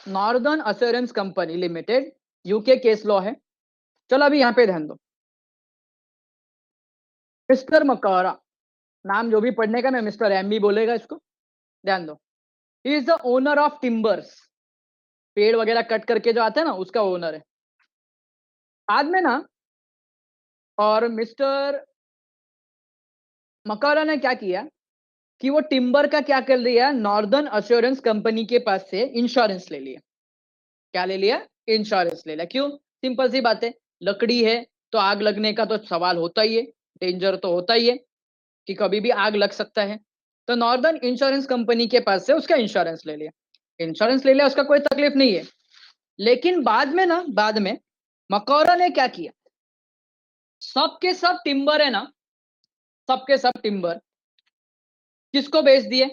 Northern assurance company limited, UK case law है। चलो अभी यहाँ पे ध्यान दो। मिस्टर मकौरा, नाम जो भी पढ़ने का मैं मिस्टर एम भी बोलेगा इसको, ध्यान दो। He is the owner of timbers, पेड़ वगैरह कट करके जो आते हैं ना, उसका ओनर है। बाद में ना, और मिस्टर मकौरा ने क्या किया कि वो टिम्बर का क्या कर लिया, नॉर्दर्न अश्योरेंस कंपनी के पास से इंश्योरेंस ले लिया। क्या ले लिया? इंश्योरेंस ले लिया। क्यों? सिंपल सी बात है, लकड़ी है तो आग लगने का तो सवाल होता ही है, डेंजर तो होता ही है कि कभी भी आग लग सकता है। तो नॉर्दर्न इंश्योरेंस कंपनी के पास से उसका इंश्योरेंस ले लिया। इंश्योरेंस ले लिया, उसका कोई तकलीफ नहीं है। लेकिन बाद में ना, बाद में मकौरा ने क्या किया, सबके सब टिम्बर है ना, सबके सब टिम्बर किसको बेच दिए?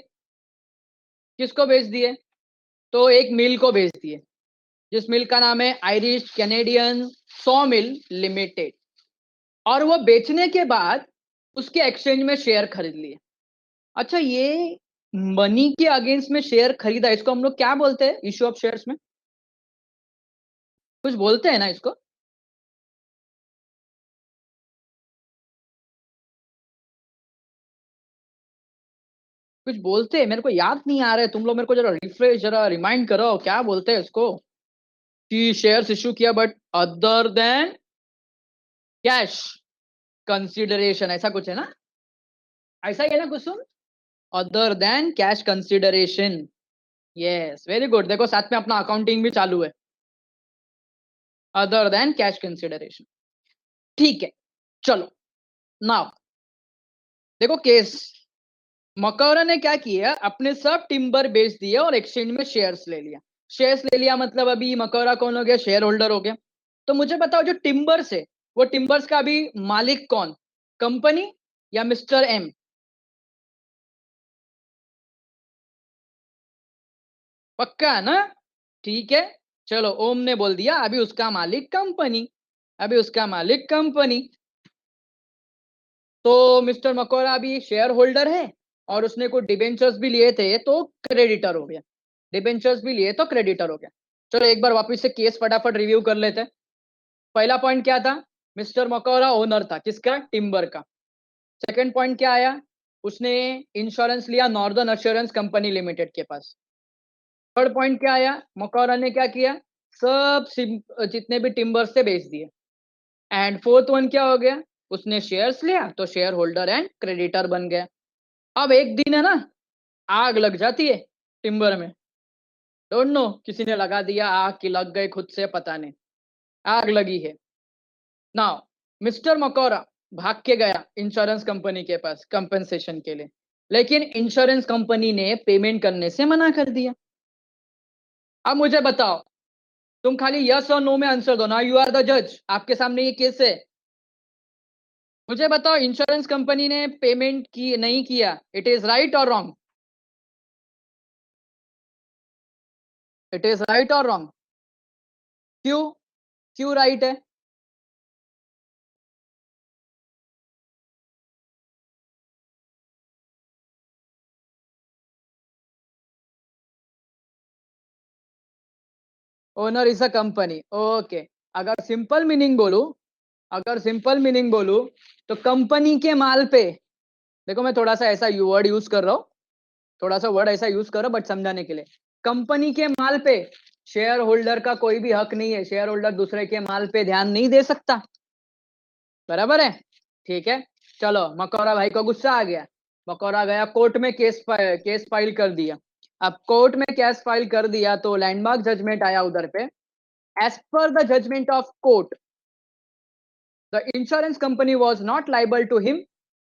किसको बेच दिए? तो एक मिल को बेच दिए, जिस मिल का नाम है Irish Canadian saw mill limited. और वो बेचने के बाद उसके एक्सचेंज में शेयर खरीद लिए। अच्छा, ये मनी के अगेंस्ट में शेयर खरीदा, इसको हम लोग क्या बोलते हैं इश्यू ऑफ शेयर्स में? कुछ बोलते हैं ना इसको? कुछ बोलते हैं, मेरे को याद नहीं आ रहा है। तुम लोग मेरे को जरा रिफ्रेश, जरा रिमाइंड करो क्या बोलते हैं इसको, कि शेयर्स इश्यू किया but other than cash consideration, ऐसा कुछ है ना? ऐसा ही है ना कुछ सुन, other than cash consideration. Yes, very good. देखो साथ में अपना अकाउंटिंग भी चालू है, अदर देन कैश कंसिडरेशन। ठीक है, चलो नाउ देखो केस। मकौरा ने क्या किया, अपने सब टिम्बर बेच दिए और एक्सचेंज में शेयर्स ले लिया। शेयर्स ले लिया मतलब अभी मकौरा कौन हो गया? शेयर होल्डर हो गया। तो मुझे बताओ, जो टिम्बर्स है, वो टिम्बर्स का अभी मालिक कौन? कंपनी या मिस्टर एम? पक्का है ना? ठीक है, चलो ओम ने बोल दिया अभी उसका मालिक कंपनी, अभी उसका मालिक कंपनी। तो मिस्टर मकौरा अभी शेयर होल्डर है, और उसने कुछ डिबेंचर्स भी लिए थे तो क्रेडिटर हो गया। डिबेंचर्स भी लिए तो क्रेडिटर हो गया। चलो एक बार वापस से केस फटाफट रिव्यू कर लेते हैं। पहला पॉइंट क्या था? मिस्टर मकौरा ओनर था किसका? टिम्बर का। सेकंड पॉइंट क्या आया? उसने इंश्योरेंस लिया नॉर्दर्न अश्योरेंस कंपनी लिमिटेड के पास। थर्ड पॉइंट क्या आया? मकौरा ने क्या किया, सब जितने भी टिम्बर से बेच दिए। एंड फोर्थ वन क्या हो गया? उसने शेयर्स लिया तो शेयर होल्डर एंड क्रेडिटर बन गया। अब एक दिन है ना, आग लग जाती है टिम्बर में। डोंट नो, किसी ने लगा दिया आग, की लग गई खुद से, पता नहीं, आग लगी है। नाउ मिस्टर मकौरा भाग के गया इंश्योरेंस कंपनी के पास कंपनसेशन के लिए, लेकिन इंश्योरेंस कंपनी ने पेमेंट करने से मना कर दिया। अब मुझे बताओ, तुम खाली यस और नो में आंसर दो ना, यू आर द जज, आपके सामने ये केस है। मुझे बताओ, इंश्योरेंस कंपनी ने पेमेंट की नहीं किया, इट इज राइट और रॉन्ग? इट इज राइट और रॉन्ग? क्यों? क्यों राइट है? Owner is a company, okay. अगर सिंपल मीनिंग बोलूं, अगर सिंपल मीनिंग बोलूं, तो कंपनी के माल पे, देखो मैं थोड़ा सा ऐसा वर्ड यूज कर रहा हूँ, थोड़ा सा वर्ड ऐसा यूज कर रहा हूँ बट समझाने के लिए। कंपनी के माल पे शेयर होल्डर का कोई भी हक नहीं है, शेयर होल्डर दूसरे के माल पे ध्यान नहीं दे सकता। बराबर है? ठीक है। चलो मकौरा भाई को गुस्सा आ गया, मकौरा गया कोर्ट में, केस फाइल कर दिया। अब कोर्ट में केस फाइल कर दिया तो लैंडमार्क जजमेंट आया उधर पे। As per the judgment of court, the insurance company was not liable to him,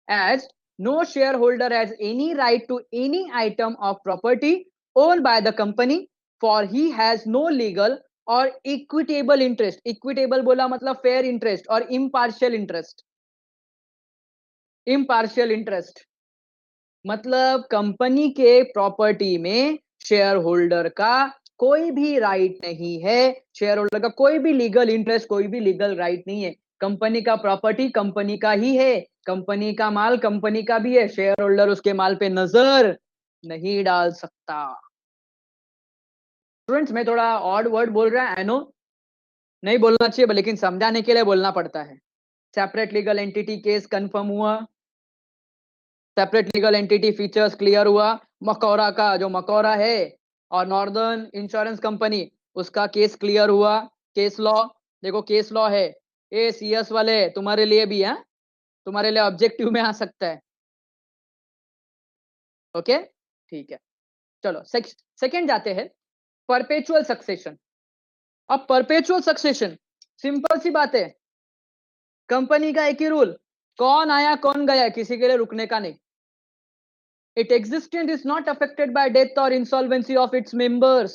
as no shareholder has any right to any item of property owned by the company, for he has no legal or equitable interest. Equitable बोला मतलब fair interest और impartial interest. impartial interest मतलब company के property में share holder का कोई भी right नहीं है, शेयर होल्डर का कोई भी लीगल इंटरेस्ट, कोई भी लीगल राइट नहीं है। कंपनी का प्रॉपर्टी कंपनी का ही है, कंपनी का माल कंपनी का भी है, शेयर होल्डर उसके माल पे नजर नहीं डाल सकता। स्टूडेंट्स मैं थोड़ा ऑड वर्ड बोल रहा है, आई नो नहीं बोलना चाहिए, लेकिन समझाने के लिए बोलना पड़ता है। Separate legal entity case confirm हुआ, separate legal entity features clear हुआ, मकौरा का जो मकौरा है और नॉर्दर्न इंश्योरेंस कंपनी उसका केस क्लियर हुआ। केस लॉ देखो, केस लॉ है ए सीएस वाले तुम्हारे लिए भी है, तुम्हारे लिए ऑब्जेक्टिव में आ सकता है। ओके ठीक है, चलो सेकंड जाते हैं, परपेचुअल सक्सेशन। अब परपेचुअल सक्सेशन सिंपल सी बात है, कंपनी का एक ही रूल, कौन आया कौन गया किसी के लिए रुकने का नहीं। Its existence is not affected by death or insolvency of its members,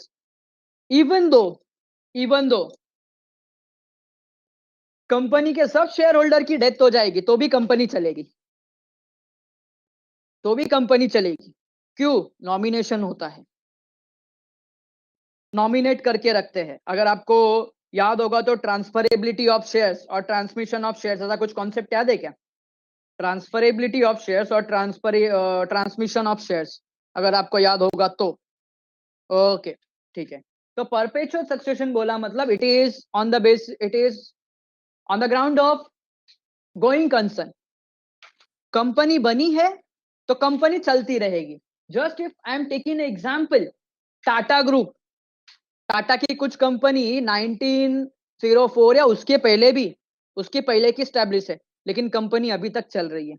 even though company के सब शेयर होल्डर की डेथ हो जाएगी तो भी कंपनी चलेगी, तो भी कंपनी चलेगी। क्यों? नॉमिनेशन होता है, नॉमिनेट करके रखते हैं। अगर आपको याद होगा तो ट्रांसफरेबिलिटी ऑफ शेयर्स और ट्रांसमिशन ऑफ शेयर्स, ऐसा कुछ कॉन्सेप्ट याद है क्या? ट्रांसफरेबिलिटी ऑफ शेयर्स और ट्रांसमिशन ऑफ शेयर्स, अगर आपको याद होगा तो। ओके ठीक है, तो परपेचुअल सक्सेशन बोला मतलब it is on the base, it is on the ground of going concern. Company बनी है तो कंपनी चलती रहेगी। Just if I am taking example, Tata group, Tata की कुछ कंपनी 1904 या उसके पहले भी, उसके पहले की स्टैब्लिश है, लेकिन कंपनी अभी तक चल रही है।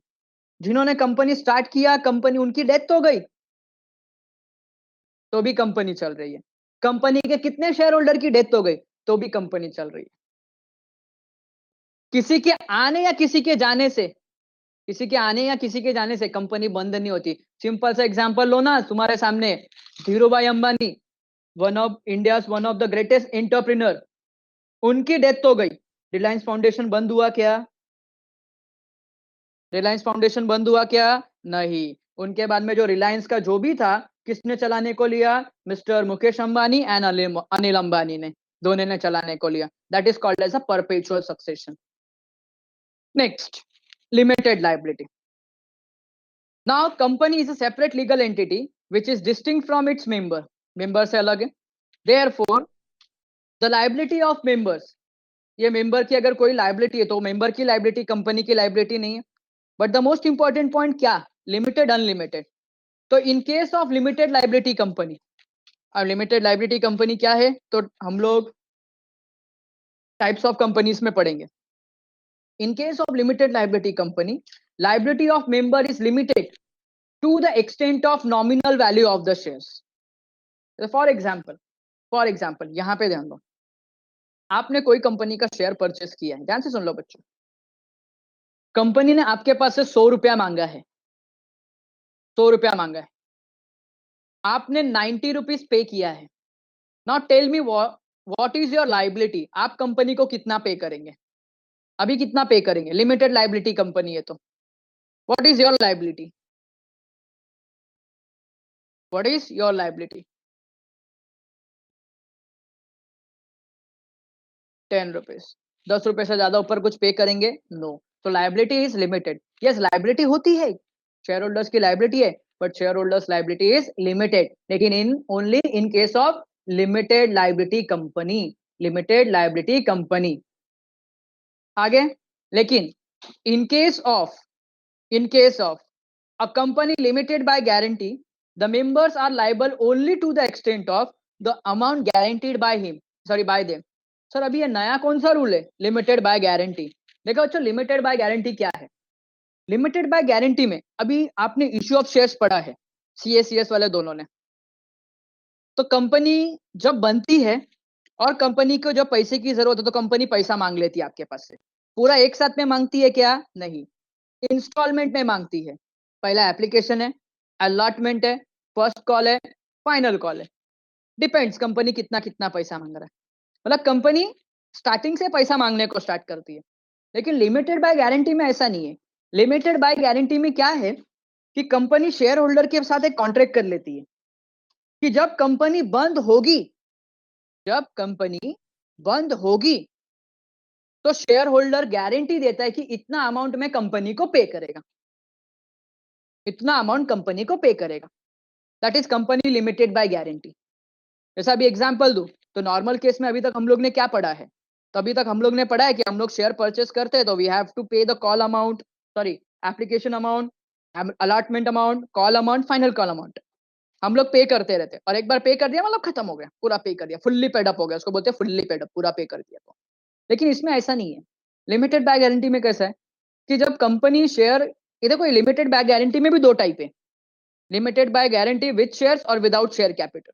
जिन्होंने कंपनी स्टार्ट किया, कंपनी उनकी डेथ हो गई तो भी कंपनी चल रही है। कंपनी के कितने शेयर होल्डर की डेथ हो गई तो भी कंपनी चल रही है। किसी के आने या किसी के जाने से, किसी के आने या किसी के जाने से कंपनी बंद नहीं होती। सिंपल सा एग्जांपल लो ना, तुम्हारे सामने Dhirubhai Ambani, one of the greatest entrepreneur, उनकी डेथ हो गई, रिलायंस फाउंडेशन बंद हुआ क्या? रिलायंस फाउंडेशन बंद हुआ क्या? नहीं। उनके बाद में जो रिलायंस का जो भी था, किसने चलाने को लिया? मिस्टर मुकेश अंबानी एंड अनिल अंबानी ने, दोनों ने चलाने को लिया। That is called as a perpetual succession. Next, limited liability. Now company is a separate legal entity which is distinct from its member से अलग है। Therefore the liability of members, ये मेंबर की अगर कोई लाइबिलिटी है तो मेंबर की लाइबिलिटी कंपनी की लाइबिलिटी नहीं है। But the most important point क्या? Limited unlimited. तो in case of limited liability company, अब लिमिटेड लाइबिलिटी कंपनी क्या है तो हम लोग टाइप्स ऑफ कंपनीज में पढ़ेंगे। इन case of limited liability company, liability of member is limited to the extent of nominal value of the shares. For example यहां पे ध्यान दो, आपने कोई कंपनी का शेयर परचेस किया है, ध्यान से सुन लो बच्चों। कंपनी ने आपके पास से 100 रुपया मांगा है, 100 रुपया मांगा है, आपने 90 रुपीज पे किया है। Now tell me what is your liability, आप कंपनी को कितना पे करेंगे? अभी कितना पे करेंगे? लिमिटेड लाइबिलिटी कंपनी है तो what is your liability? What is your liability? 10 rupees. 10 रुपए से ज्यादा ऊपर कुछ पे करेंगे? नो। तो liability is limited. Yes, liability होती है, शेयर होल्डर्स की लाइबिलिटी है, but shareholders liability is limited, लेकिन in only in case of limited liability company, limited liability company. आगे, लेकिन in case of a company limited by guarantee, the members are liable only to the extent of the amount guaranteed by him, sorry by them. Sir अभी ये नया कौन सा rule है, limited by guarantee? देखो बच्चों, लिमिटेड बाय गारंटी क्या है? लिमिटेड बाय गारंटी में अभी आपने इश्यू ऑफ शेयर्स पढ़ा है, सीएसीएस वाले दोनों ने। तो कंपनी जब बनती है और कंपनी को जब पैसे की जरूरत है तो कंपनी पैसा मांग लेती है आपके पास से। पूरा एक साथ में मांगती है क्या? नहीं, इंस्टॉलमेंट में मांगती है। पहला एप्लीकेशन है, अलॉटमेंट है, फर्स्ट कॉल है, फाइनल कॉल है। डिपेंड्स कंपनी कितना कितना पैसा मांग रहा है। मतलब कंपनी स्टार्टिंग से पैसा मांगने को स्टार्ट करती है। लेकिन लिमिटेड बाय गारंटी में ऐसा नहीं है। लिमिटेड बाय गारंटी में क्या है कि कंपनी शेयर होल्डर के साथ एक कॉन्ट्रैक्ट कर लेती है कि जब कंपनी बंद होगी, जब कंपनी बंद होगी तो शेयर होल्डर गारंटी देता है कि इतना अमाउंट में कंपनी को पे करेगा, इतना अमाउंट कंपनी को पे करेगा। That is company limited by guarantee. जैसा अभी एग्जांपल दूं तो नॉर्मल केस में अभी तक हम लोग ने क्या पढ़ा है, तो अभी तक हम लोग ने पढ़ा है कि हम लोग शेयर परचेस करते हैं तो वी हैव टू पे the call amount, sorry application amount, allotment amount, call amount, final call amount, हम लोग पे करते रहते हैं। और एक बार पे कर दिया मतलब खत्म हो गया, पूरा पे कर दिया, फुल्ली पेड अप हो गया, उसको बोलते हैं फुल्ली पेड अप, पूरा पे कर दिया। तो लेकिन इसमें ऐसा नहीं है। लिमिटेड बाय गारंटी में कैसा है कि जब कंपनी शेयर, ये देखो लिमिटेड बाय गारंटी में भी दो टाइप है, limited by guarantee with shares और विदाउट शेयर कैपिटल।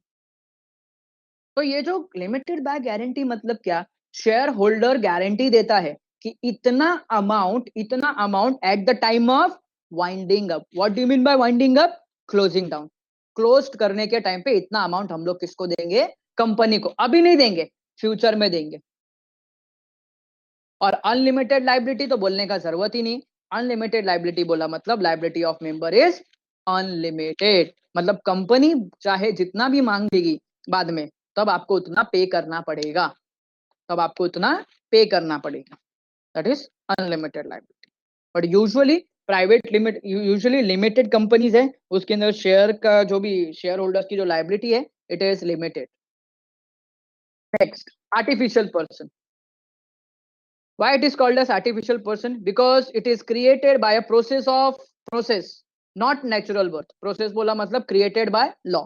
तो ये जो लिमिटेड बाय गारंटी मतलब क्या, शेयर होल्डर गारंटी देता है कि इतना amount at the time of winding up. What do you mean by winding up? Closing down. Close करने के टाइम पे इतना अमाउंट हम लोग किसको देंगे? कंपनी को। अभी नहीं देंगे, फ्यूचर में देंगे। और अनलिमिटेड लाइबिलिटी तो बोलने का जरूरत ही नहीं। अनलिमिटेड लाइबिलिटी बोला मतलब liability of member is unlimited, मतलब कंपनी चाहे जितना भी मांग देगी बाद में, तब आपको उतना पे करना पड़ेगा, तब आपको उतना पे करना पड़ेगा। That is unlimited liability. But usually private limit, usually limited companies है, उसके अंदर शेयर का जो भी शेयर होल्डर्स की जो लाइबिलिटी है, it is limited. Next, artificial person. Why it is called as artificial person? Because it is created by a process, not natural birth. Process बोला मतलब created by law,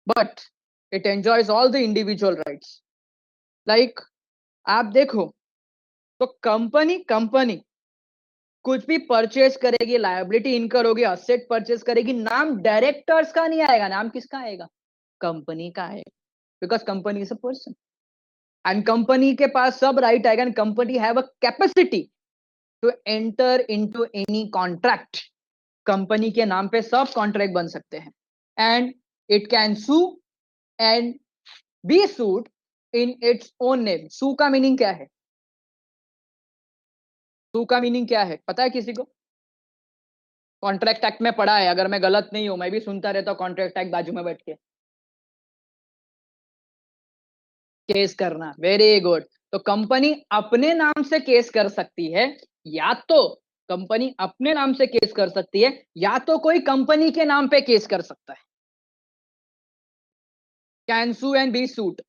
but it enjoys all the individual rights. Like आप देखो तो company कुछ भी purchase करेगी, liability इनकर होगी, असेट परचेज करेगी, नाम डायरेक्टर्स का नहीं आएगा, नाम किसका आएगा? कंपनी का आएगा, because company is a person and company के पास सब राइट आएगा and company have a capacity to enter into any contract. Company के नाम पे सब कॉन्ट्रैक्ट बन सकते हैं and it can sue and be sued in its own name. Sue का मीनिंग क्या है? सू का मीनिंग क्या है पता है किसी को? कॉन्ट्रैक्ट एक्ट में पढ़ा है, अगर मैं गलत नहीं हूं, मैं भी सुनता रहता हूं कॉन्ट्रैक्ट एक्ट बाजू में बैठ के। केस करना, वेरी गुड। तो कंपनी अपने नाम से केस कर सकती है, या तो कंपनी अपने नाम से केस कर सकती है, या तो कोई कंपनी के नाम पे केस कर सकता है। Can sue and be sued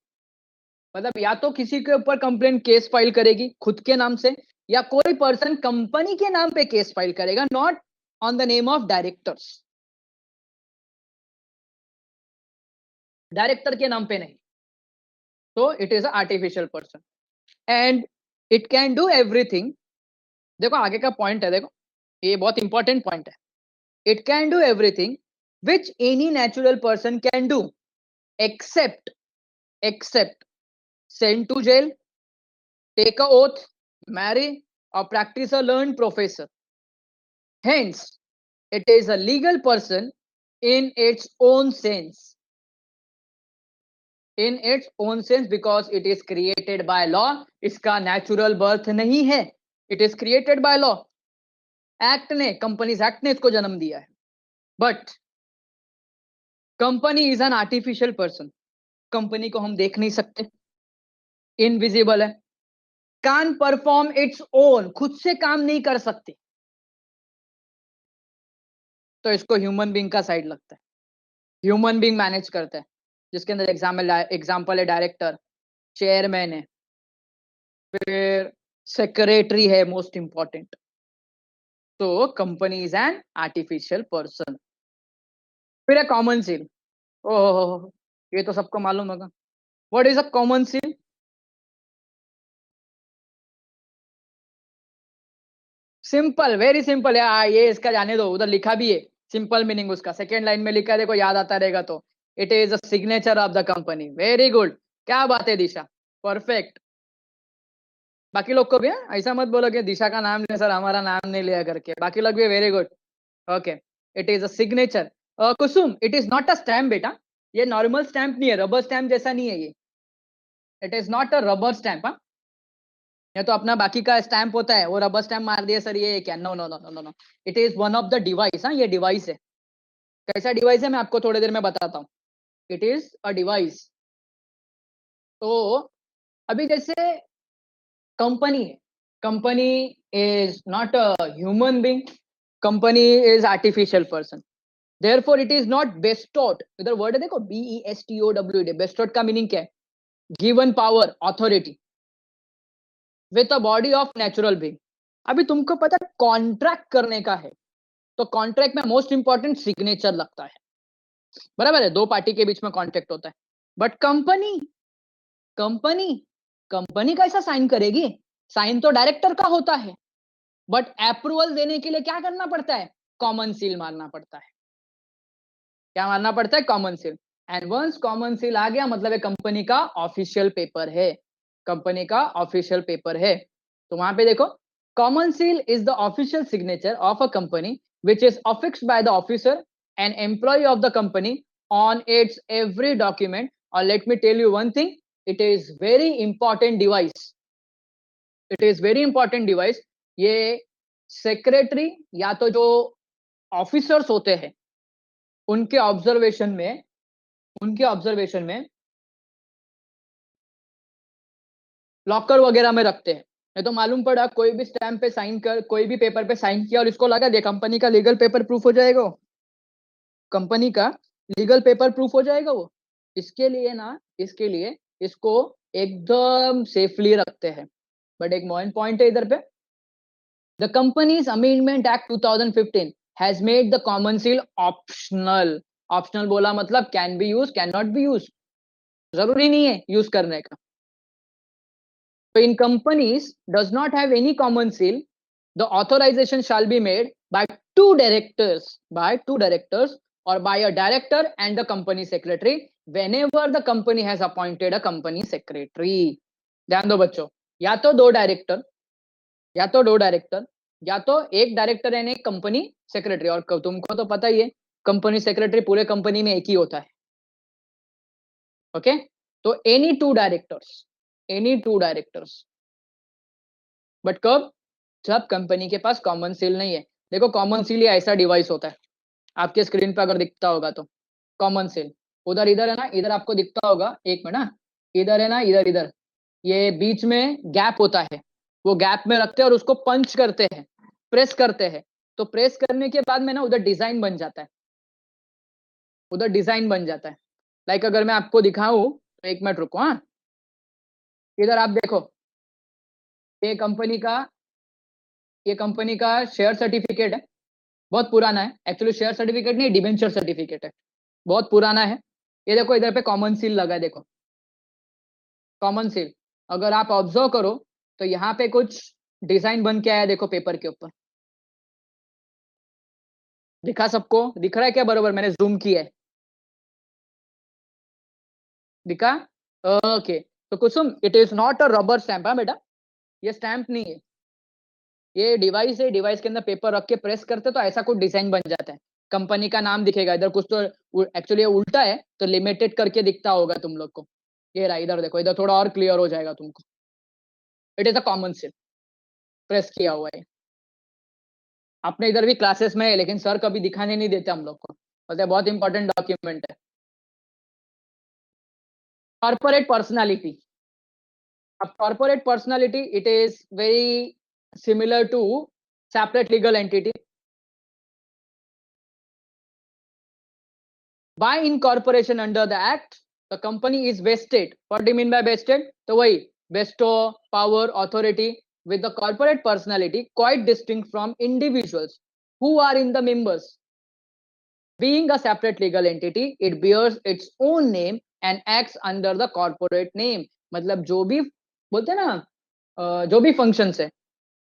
मतलब या तो किसी के ऊपर कंप्लेन केस फाइल करेगी खुद के नाम से, या कोई पर्सन कंपनी के नाम पे केस फाइल करेगा, not on the name of directors, director के नाम पे नहीं। तो it is artificial person and it can do everything. देखो आगे का पॉइंट है, देखो ये बहुत इंपॉर्टेंट पॉइंट है। It can do everything which any natural person can do except except send to jail, take a oath, marry, or practice a learned profession. Hence, it is a legal person in its own sense. In its own sense because it is created by law. इसका natural birth नहीं है. It is created by law. Act ने, Companies Act ने इसको जन्म दिया है. But company is an artificial person. Company को हम देख नहीं सकते, इनविजिबल है, कैन परफॉर्म इट्स ओन, खुद से काम नहीं कर सकते, तो इसको ह्यूमन बीइंग का साइड लगता है। ह्यूमन बीइंग मैनेज करता है, जिसके अंदर एग्जाम्पल है डायरेक्टर, चेयरमैन है, फिर सेक्रेटरी है, मोस्ट इंपॉर्टेंट। तो company is an artificial person. फिर है कॉमन सील। ओह, ये तो सबको मालूम होगा। What is a common seal? Simple, very simple है। ये इसका जाने दो, उधर लिखा भी है सिंपल मीनिंग उसका, सेकेंड लाइन में लिखा है, देखो याद आता रहेगा तो। It is a signature of the company. Very good, क्या बात है दिशा, परफेक्ट। बाकी लोग को भी ऐसा मत बोलो कि दिशा का नाम ले सर, हमारा नाम नहीं लिया करके, बाकी लोग भी very good. Okay, it is a signature. Kusum, it is not a stamp बेटा, ये नॉर्मल स्टैम्प नहीं है, रबर स्टैम्प जैसा नहीं है ये। It is not a rubber stamp. ये तो अपना बाकी का स्टैम्प होता है, वो रबर स्टैम्प मार दिया सर, ये क्या? No no no no no, it is one of the device. हाँ, ये डिवाइस है। कैसा डिवाइस है मैं आपको थोड़ी देर में बताता हूँ। It is a device. तो अभी जैसे कंपनी है, company is not a human being, company is artificial person. Therefore it is not bestowed, इधर वर्ड है देखो, BESTOWED, bestowed का मीनिंग क्या है? Given power, authority with a body of natural being. अभी तुमको पता है कॉन्ट्रैक्ट करने का है, तो कॉन्ट्रैक्ट में मोस्ट इंपॉर्टेंट सिग्नेचर लगता है, बराबर है, दो पार्टी के बीच में कॉन्ट्रैक्ट होता है। बट कंपनी कंपनी कंपनी कैसा साइन करेगी? साइन तो डायरेक्टर का होता है, बट अप्रूवल देने के लिए क्या करना पड़ता है? कॉमन सील मारना पड़ता है। क्या मारना पड़ता है? Common seal. And once common seal आ गया मतलब ये कंपनी का ऑफिशियल पेपर है, कंपनी का ऑफिशियल पेपर है। तो वहां पे देखो, common seal is the official signature of a company which is affixed by the officer and employ of the company on its every document. और let me tell you one thing, it is very important device, it is very important device. ये secretary या तो जो officers होते हैं उनके observation में, उनके ऑब्जर्वेशन में लॉकर वगैरह में रखते हैं। नहीं तो मालूम पड़ा कोई भी स्टैम्प पे साइन कर, कोई भी पेपर पे साइन किया और इसको लगा दे, कंपनी का लीगल पेपर प्रूफ हो जाएगा वो, कंपनी का लीगल पेपर प्रूफ हो जाएगा वो। इसके लिए ना, इसके लिए इसको एकदम सेफली रखते हैं। बट एक मेन पॉइंट है इधर पे, the companies amendment act 2015 has made the common seal optional. Optional बोला मतलब can be use, can not be use, जरूरी नहीं है यूज करने का। So in companies does not have any common seal, the authorization shall be made by two directors or by a director and the company secretary whenever the company has appointed a company secretary। ध्यान दो बच्चों, या तो दो director, या तो दो director, या तो एक डायरेक्टर एंड एक कंपनी सेक्रेटरी। और तुमको तो पता ही है कंपनी सेक्रेटरी पूरे कंपनी में एक ही होता है, ओके। तो any two directors, any two directors, but कब? जब कंपनी के पास कॉमन सील नहीं है। देखो कॉमन सील ये ऐसा डिवाइस होता है, आपके स्क्रीन पे अगर दिखता होगा तो कॉमन सील उधर, इधर है ना, इधर आपको दिखता होगा, एक मिनट ना, इधर है ना, इधर इधर ये बीच में गैप होता है, वो गैप में रखते हैं और उसको पंच करते हैं, प्रेस करते हैं। तो प्रेस करने के बाद में ना उधर डिजाइन बन जाता है, उधर डिजाइन बन जाता है। लाइक अगर मैं आपको दिखाऊं तो एक मिनट रुको, हाँ, इधर आप देखो, ये कंपनी का, ये कंपनी का शेयर सर्टिफिकेट है, बहुत पुराना है। एक्चुअली शेयर सर्टिफिकेट नहीं, डिबेंचर सर्टिफिकेट है, बहुत पुराना है। ये देखो इधर पे कॉमन सील लगा है, देखो कॉमन सील। अगर आप ऑब्जर्व करो तो यहाँ पे कुछ डिजाइन बन के आया, देखो पेपर के ऊपर, दिखा सबको? दिख रहा है क्या? बरोबर मैंने जूम किया है, दिखा? ओके। तो Kusum, it is not a rubber stamp, हाँ बेटा, ये स्टैंप नहीं है, ये डिवाइस है। डिवाइस के अंदर पेपर रख के प्रेस करते तो ऐसा कुछ डिजाइन बन जाता है, कंपनी का नाम दिखेगा इधर कुछ। तो एक्चुअली ये उल्टा है तो लिमिटेड करके दिखता होगा तुम लोग को। ये रहा, इधर देखो, इधर थोड़ा और क्लियर हो जाएगा तुमको। It is a common seal, press किया हुआ है। अपने इधर भी क्लासेस में है, लेकिन सर कभी दिखाने नहीं देते हम लोग को, बोलते हैं बहुत इंपॉर्टेंट डॉक्यूमेंट है। कॉर्पोरेट पर्सनालिटी, अब corporate personality it is very similar to separate legal entity. By incorporation under the act, the company is vested. What do you mean by vested? तो वही bestow power authority with the corporate personality quite distinct from individuals who are in the members. Being a separate legal entity, it bears its own name and acts under the corporate name. मतलब जो भी बोलते हैं ना, जो भी functions है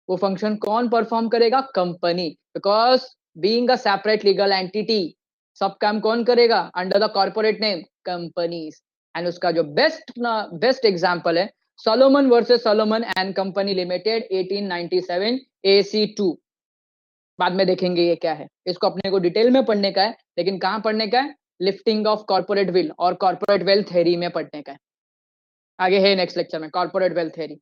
वो फंक्शन कौन परफॉर्म करेगा? Company. Because being a separate legal entity, सब काम कौन करेगा? Under the corporate name, companies. And उसका जो बेस्ट एग्जांपल है Solomon versus Solomon and company limited 1897 AC2। बाद में देखेंगे ये क्या है, इसको अपने को डिटेल में पढ़ने का है, लेकिन कहाँ पढ़ने का है? लिफ्टिंग ऑफ कॉर्पोरेट विल और कॉर्पोरेट वेल्थ थ्योरी में पढ़ने का है। आगे है नेक्स्ट लेक्चर में corporate wealth theory,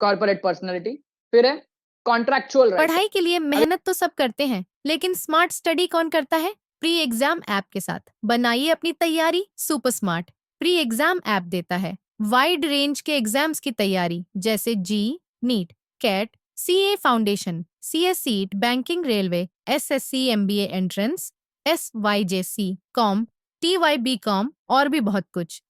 corporate personality, फिर है कॉन्ट्रैक्चुअल राइट। पढ़ाई के लिए मेहनत तो सब करते हैं, लेकिन स्मार्ट स्टडी कौन करता है? प्री एग्जाम ऐप के साथ बनाइए अपनी तैयारी super smart. Pre exam app देता है वाइड रेंज के एग्जाम्स की तैयारी, जैसे JEE, NEET, CAT, CA foundation, CS CSEET, banking, railway, SSC, MBA entrance, SYJC, com, TYB com और भी बहुत कुछ।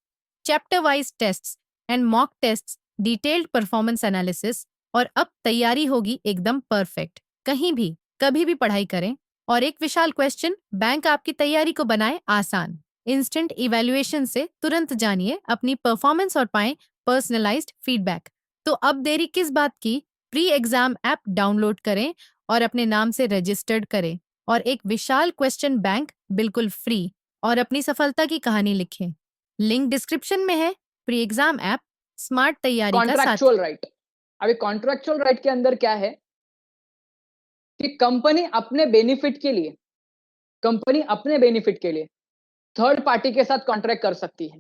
Chapter wise tests and mock tests, detailed performance analysis, और अब तैयारी होगी एकदम परफेक्ट। कहीं भी कभी भी पढ़ाई करें। और एक विशाल क्वेश्चन, बैंक आपकी तैयारी को बनाए आसान। इंस्टेंट इवैल्यूएशन से तुरंत जानिए अपनी परफॉर्मेंस और पाएं पर्सनलाइज्ड फीडबैक। तो अब देरी किस बात की? प्री एग्जाम ऐप डाउनलोड करें और अपने नाम से रजिस्टर्ड करें और एक विशाल क्वेश्चन बैंक बिल्कुल फ्री और अपनी सफलता की कहानी लिखें। लिंक डिस्क्रिप्शन में है। प्री एग्जाम ऐप, स्मार्ट तैयारी का साथ। Contractual right. अभी कॉन्ट्रैक्चुअल राइट के अंदर क्या है कि कंपनी अपने बेनिफिट के लिए थर्ड पार्टी के साथ कॉन्ट्रैक्ट कर सकती है।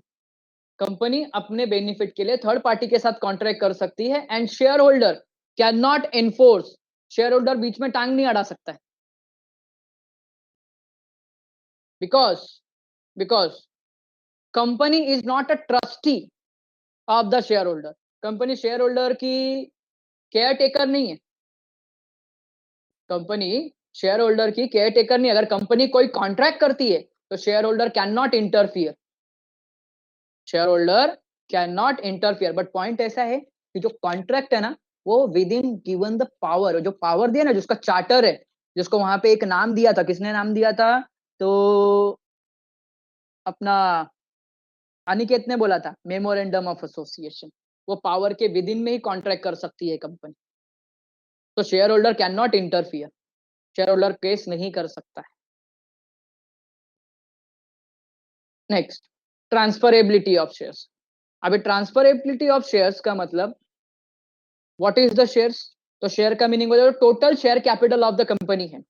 कंपनी अपने बेनिफिट के लिए थर्ड पार्टी के साथ कॉन्ट्रैक्ट कर सकती है and shareholder cannot enforce. Shareholder बीच में टांग नहीं अड़ा सकता है। Because company is not a trustee of the shareholder. Company shareholder की केयर टेकर नहीं है। कंपनी शेयर होल्डर की केयर टेकर नहीं। अगर कंपनी कोई कॉन्ट्रैक्ट करती है तो shareholder cannot interfere. Shareholder cannot interfere. But point ऐसा है कि जो कॉन्ट्रैक्ट है ना, वो with in given the power, जो पावर दिया ना, जिसका चार्टर है, जिसको वहां पे एक नाम दिया था, किसने नाम दिया था? तो अपना अनिकेत ने बोला था मेमोरेंडम ऑफ एसोसिएशन। वो पावर के विद इन में ही कॉन्ट्रैक्ट कर सकती है कंपनी। तो shareholder cannot interfere. Shareholder case नहीं कर सकता है। Next, transferability of shares. अभी ट्रांसफरेबिलिटी ऑफ शेयर्स का मतलब व्हाट इज द शेयर्स? तो शेयर का मीनिंग हो जाएगा total share capital of the company है।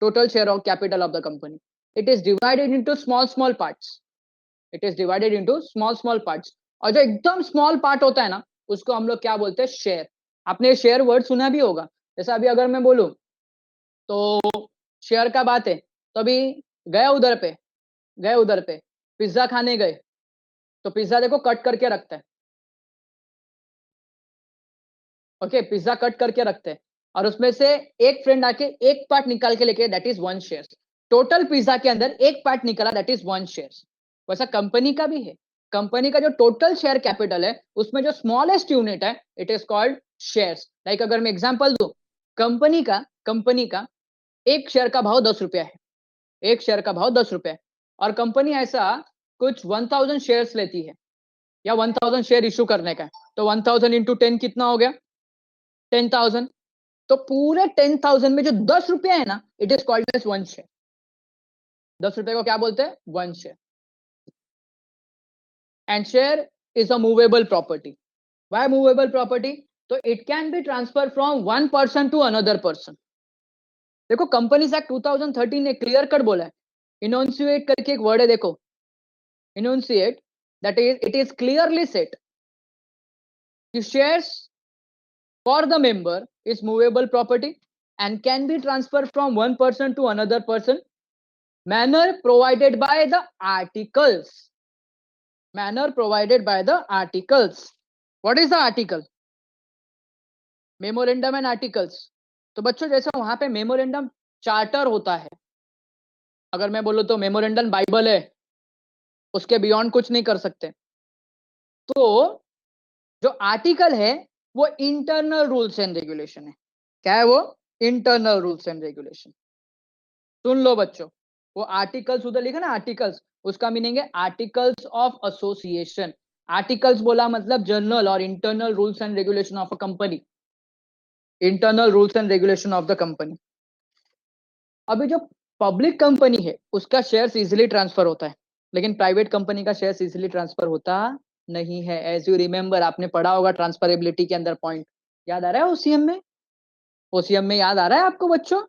Total share of capital of the company. It is divided into small small parts. It is divided into small small parts. और जो एकदम small part होता है ना, उसको हम लोग क्या बोलते हैं? शेयर। आपने शेयर वर्ड सुना भी होगा। जैसे अभी अगर मैं बोलूं तो शेयर का बात है, तो अभी गए उधर पे पिज्जा खाने गए, तो पिज्जा देखो कट करके रखता है। ओके, पिज्जा कट करके रखते हैं और उसमें से एक फ्रेंड आके एक पार्ट निकाल के लेके, that is one share. Total pizza के अंदर एक पार्ट निकला, दैट इज वन शेयर। वैसा कंपनी का भी है। कंपनी का जो टोटल शेयर कैपिटल है, उसमें जो स्मॉलेस्ट यूनिट है, it is called shares. Like अगर मैं एग्जांपल दूं, कंपनी का एक शेयर का भाव 10 रुपया है। एक शेयर का भाव 10 रुपया है। और कंपनी ऐसा कुछ 1000 शेयर्स लेती है, या 1000 शेयर इशू करने का है। तो 1000 इंटू 10 कितना हो गया? 10,000। तो पूरे 10,000 में जो 10 रुपया है ना, it is called as one share. 10 रुपए को क्या बोलते हैं? One share. And share is a movable property. Why movable property? तो it can be transfer from one person to another person. देखो कंपनीज एक्ट 2013 ने क्लियर कट बोला है। इनोन्सिएट करके एक वर्ड है, देखो enunciate, that is it is clearly set कि shares for the member is movable property and can be transferred from one person to another person, manner provided by the articles. Manner provided by the articles. What is the article? Memorandum and articles. तो बच्चों जैसे वहां पे memorandum charter होता है, अगर मैं बोलूं तो मेमोरेंडम बाइबल है, उसके बियॉन्ड कुछ नहीं कर सकते। तो जो आर्टिकल है वो इंटरनल रूल्स एंड रेगुलेशन है। क्या है वो? Internal rules and regulation. सुन लो बच्चों, वो आर्टिकल्स उधर लिखा ना, आर्टिकल्स, उसका मीनिंग है आर्टिकल्स ऑफ एसोसिएशन। आर्टिकल्स बोला मतलब जर्नल और internal rules and regulation of a company. Internal rules and regulation of the company. अभी जो पब्लिक कंपनी है उसका शेयर्स इजीली ट्रांसफर होता है, लेकिन प्राइवेट कंपनी का शेयर्स इजीली ट्रांसफर होता नहीं है। एज यू रिमेंबर, आपने पढ़ा होगा ट्रांसफरेबिलिटी के अंदर पॉइंट। याद आ रहा है ओसीएम में? ओसीएम में याद आ रहा है आपको बच्चों?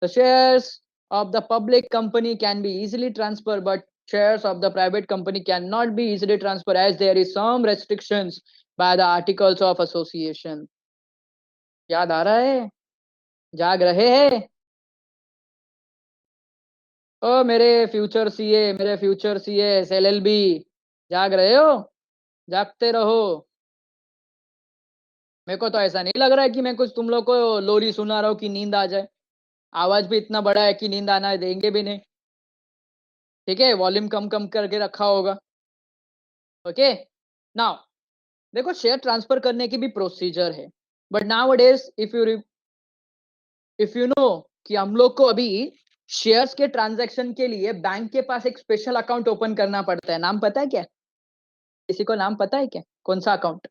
The shares of the public company can be easily transferred, but shares of the private company cannot be easily transferred as there is some restrictions by the articles of association. याद आ रहा है? जाग रहे हैं? ओ मेरे फ्यूचर सीए एलएलबी, जाग रहे हो? जागते रहो। मेरे को तो ऐसा नहीं लग रहा है कि मैं कुछ तुम लोग को लोरी सुना रहा हूँ कि नींद आ जाए। आवाज भी इतना बड़ा है कि नींद आना देंगे भी नहीं। ठीक है, वॉल्यूम कम कम करके रखा होगा। ओके, नाउ देखो शेयर ट्रांसफर करने की भी प्रोसीजर है, but now days if you know कि हम लोग को अभी शेयर्स के ट्रांजैक्शन के लिए बैंक के पास एक स्पेशल अकाउंट ओपन करना पड़ता है। नाम पता है क्या? किसी को नाम पता है क्या? कौन सा account?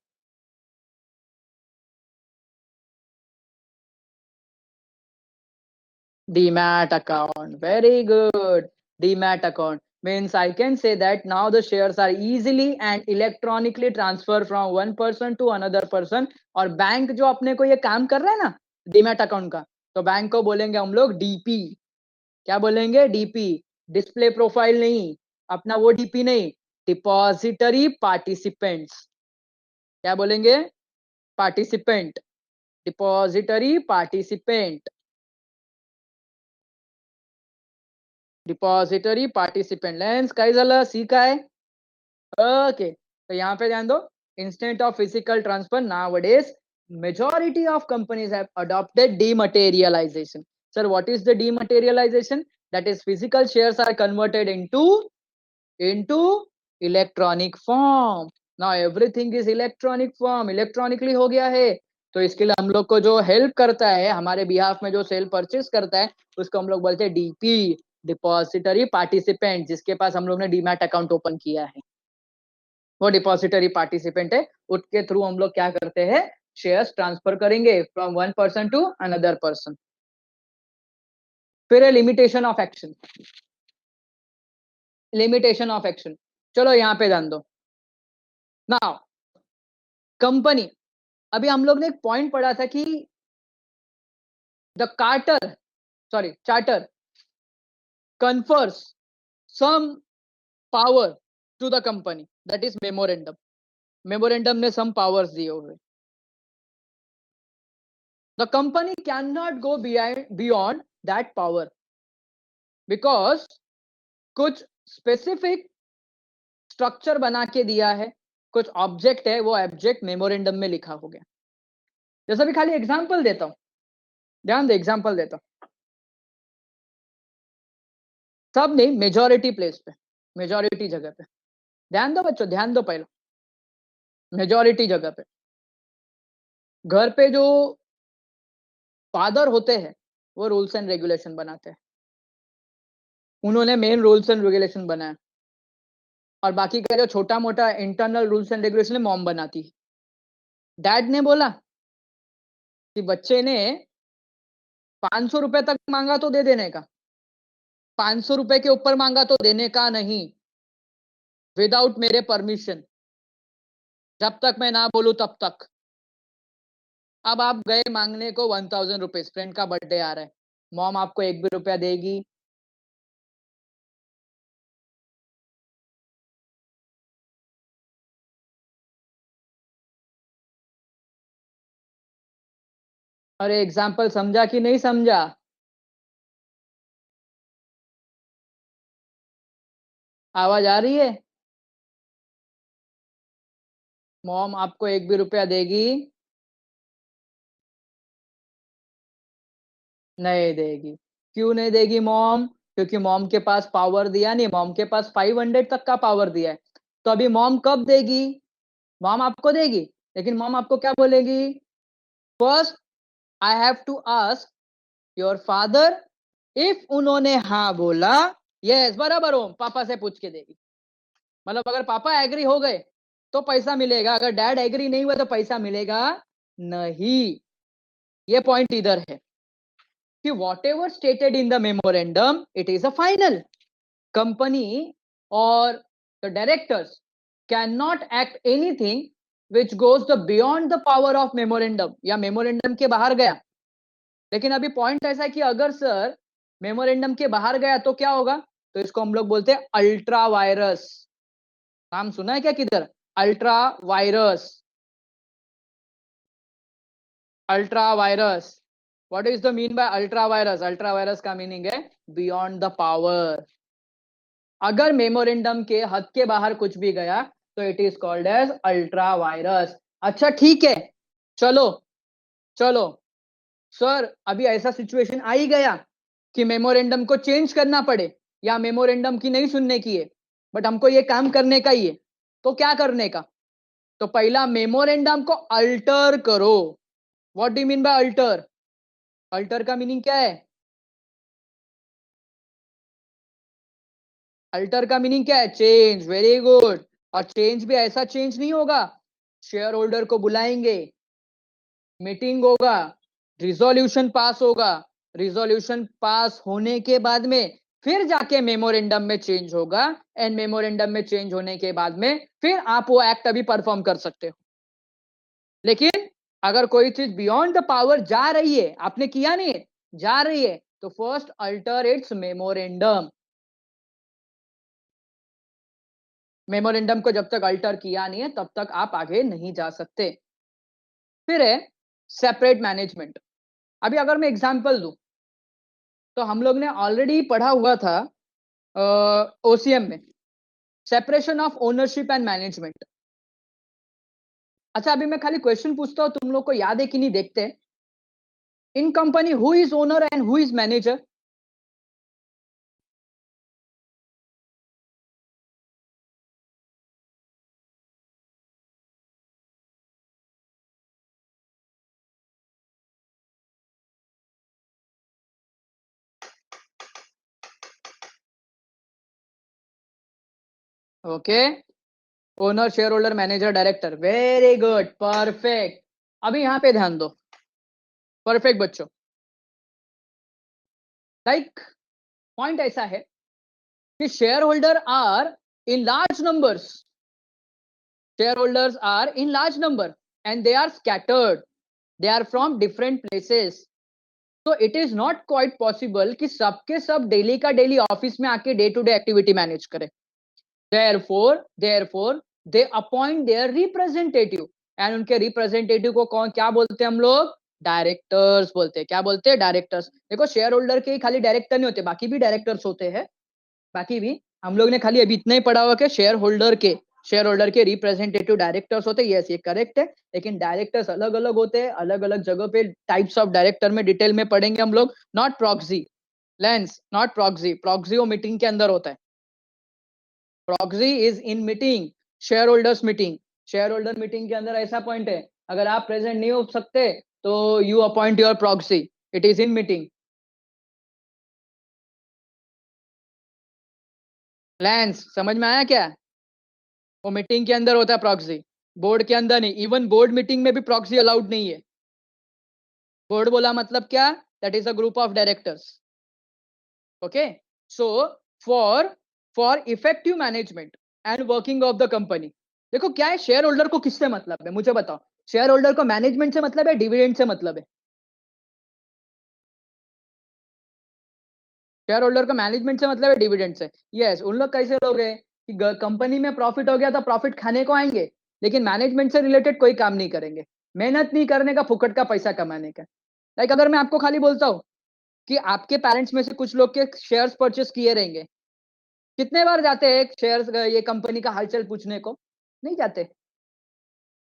Demat account. Very good. Demat account means I can say that now the shares are easily and electronically transferred from one person to another person. और बैंक जो अपने को ये काम कर रहा है ना डीमैट अकाउंट का, तो बैंक को बोलेंगे हम लोग डीपी। क्या बोलेंगे? डीपी। डिस्प्ले प्रोफाइल नहीं, अपना वो डीपी नहीं, डिपॉजिटरी पार्टिसिपेंट्स। क्या बोलेंगे? Participant. Depository participant. Depository participant lens काय झालं? सी काय? ओके, तो यहाँ पे ध्यान दो, instant of physical transfer nowadays majority of companies have adopted dematerialization. Sir, what is the dematerialization? That is physical shares are converted into electronic form. Now everything is electronic form, electronically हो गया है। तो इसके लिए हम लोग को जो हेल्प करता है, हमारे बिहाफ में जो सेल परचेस करता है, उसको हम लोग बोलते हैं डीपी, डिपॉजिटरी पार्टिसिपेंट, जिसके पास हम लोग ने डीमैट अकाउंट ओपन किया है, वो डिपॉजिटरी पार्टिसिपेंट है। उसके थ्रू हम लोग क्या करते हैं? शेयर्स ट्रांसफर करेंगे from one person to another person. फिर है limitation of action. Limitation of action, चलो यहाँ पे ध्यान दो। नाउ कंपनी, अभी हम लोग ने एक पॉइंट पढ़ा था कि the charter confers some power to the company, that is memorandum। Memorandum ने some powers दिए हुए। the company cannot go beyond that power because कुछ स्पेसिफिक स्ट्रक्चर बना के दिया है, कुछ ऑब्जेक्ट है, वो ऑब्जेक्ट मेमोरेंडम में लिखा हो गया। जैसे भी खाली एग्जांपल देता हूं, ध्यान दे, एग्जांपल देता हूं। सब नहीं, मेजॉरिटी प्लेस पे, मेजॉरिटी जगह पे ध्यान दो बच्चों, ध्यान दो। पहले मेजॉरिटी जगह पे घर पे जो फादर होते हैं वो रूल्स एंड रेगुलेशन बनाते हैं, उन्होंने मेन रूल्स एंड रेगुलेशन बनाया, और बाकी का जो छोटा मोटा इंटरनल रूल्स एंड रेगुलेशन है मॉम बनाती है। डैड ने बोला कि बच्चे ने 500 रुपए तक मांगा तो दे देने का, 500 रुपए के ऊपर मांगा तो देने का नहीं, विदाउट मेरे परमिशन, जब तक मैं ना बोलूं तब तक। अब आप गए मांगने को 1000 रुपीज, फ्रेंड का बर्थडे आ रहा है, मॉम आपको एक भी रुपया देगी? अरे एग्जाम्पल समझा कि नहीं समझा? आवाज आ रही है? मॉम आपको एक भी रुपया देगी? नहीं देगी। क्यों नहीं देगी मॉम? क्योंकि मॉम के पास पावर दिया नहीं, मॉम के पास 500 तक का पावर दिया है। तो अभी मॉम कब देगी? मॉम आपको देगी, लेकिन मॉम आपको क्या बोलेगी? First I have to ask your father, if उन्होंने हाँ बोला, यस बराबर हो, पापा से पूछ के देगी। मतलब अगर पापा एग्री हो गए तो पैसा मिलेगा, अगर डैड एग्री नहीं हुआ तो पैसा मिलेगा नहीं। ये पॉइंट इधर है कि whatever stated in the memorandum, it is a final। company or the directors cannot act anything which goes the beyond the power of memorandum, या memorandum के बाहर गया। लेकिन अभी पॉइंट ऐसा है कि अगर सर मेमोरेंडम के बाहर गया तो क्या होगा? तो इसको हम लोग बोलते हैं अल्ट्रा वायरस। नाम सुना है क्या किधर? Ultra vires. Ultra vires, what is the mean by ultra vires? Ultra vires का मीनिंग है बियॉन्ड द पावर। अगर मेमोरेंडम के हद के बाहर कुछ भी गया तो it is called as ultra vires. अच्छा ठीक है, चलो चलो सर, अभी ऐसा सिचुएशन आ ही गया कि मेमोरेंडम को चेंज करना पड़े या मेमोरेंडम की नहीं सुनने की है, बट हमको ये काम करने का ही है, तो क्या करने का? तो पहला मेमोरेंडम को अल्टर करो। What do mean by alter? Alter का मीनिंग क्या है? अल्टर का मीनिंग क्या है? चेंज। Very good. और चेंज भी ऐसा चेंज नहीं होगा, शेयर होल्डर को बुलाएंगे, मीटिंग होगा, रिजोल्यूशन पास होगा, रिजोल्यूशन पास होने के बाद में फिर जाके मेमोरेंडम में चेंज होगा, एंड मेमोरेंडम में चेंज होने के बाद में फिर आप वो एक्ट अभी परफॉर्म कर सकते हो। लेकिन अगर कोई चीज बियॉन्ड द पावर जा रही है, आपने किया नहीं है, जा रही है, तो first alter it's memorandum. Memorandum को जब तक अल्टर किया नहीं है तब तक आप आगे नहीं जा सकते। फिर है सेपरेट मैनेजमेंट। अभी अगर मैं एग्जांपल दूं, तो हम लोग ने ऑलरेडी पढ़ा हुआ था ओसीएम में, separation of ownership and management. अच्छा, अभी मैं खाली क्वेश्चन पूछता हूं, तुम लोग को याद है कि नहीं देखते हैं। In company who is owner and who is manager? Okay, owner, share holder, manager, director. Very good, perfect. अभी यहां पे ध्यान दो, परफेक्ट बच्चों। लाइक पॉइंट ऐसा है कि shareholder are in large numbers, shareholders are in large number and they are scattered, they are from different places, so it is not quite possible कि सबके सब डेली का डेली ऑफिस में आके day to day activity manage करें। therefore they appoint their representative, and उनके representative को कौन क्या बोलते हैं हम लोग? डायरेक्टर्स बोलते हैं। क्या बोलते हैं? डायरेक्टर्स। देखो, शेयर होल्डर के ही खाली डायरेक्टर नहीं होते, बाकी भी डायरेक्टर्स होते हैं। बाकी भी हम लोग ने खाली अभी इतना ही पढ़ा हुआ कि शेयर होल्डर के रिप्रेजेंटेटिव डायरेक्टर्स होते हैं। यस, ये करेक्ट है, लेकिन डायरेक्टर्स अलग अलग होते हैं, अलग अलग जगह पे टाइप्स ऑफ डायरेक्टर में डिटेल में पढ़ेंगे हम लोग। Not proxy lens, not proxy. Proxy वो मीटिंग के अंदर होता है, proxy is in meeting, share holders meeting. Share holder meeting के अंदर ऐसा पॉइंट है, अगर आप प्रेजेंट नहीं हो सकते तो you appoint your proxy, it is in meeting. लेंस, समझ में आया क्या? वो मीटिंग के अंदर होता है प्रॉक्सी, बोर्ड के अंदर नहीं। इवन बोर्ड मीटिंग में भी प्रॉक्सी अलाउड नहीं है। बोर्ड बोला मतलब क्या? That is a group of directors. Okay, so for for effective management and working of the company, देखो क्या है, शेयर होल्डर को किससे मतलब है मुझे बताओ? शेयर होल्डर को मैनेजमेंट से मतलब है, डिविडेंड से मतलब है? शेयर होल्डर को मैनेजमेंट से मतलब है, डिविडेंड से। यस, उन लोग कैसे लोग हैं कि कंपनी में प्रॉफिट हो गया तो प्रॉफिट खाने को आएंगे, लेकिन मैनेजमेंट से रिलेटेड कोई काम नहीं करेंगे, मेहनत नहीं करने का, फुकट का पैसा कमाने का। लाइक अगर मैं आपको खाली बोलता हूँ कि आपके पेरेंट्स में से कुछ लोग के शेयर्स परचेस किए रहेंगे, कितने बार जाते हैं शेयर्स ये कंपनी का हालचाल पूछने को? नहीं जाते।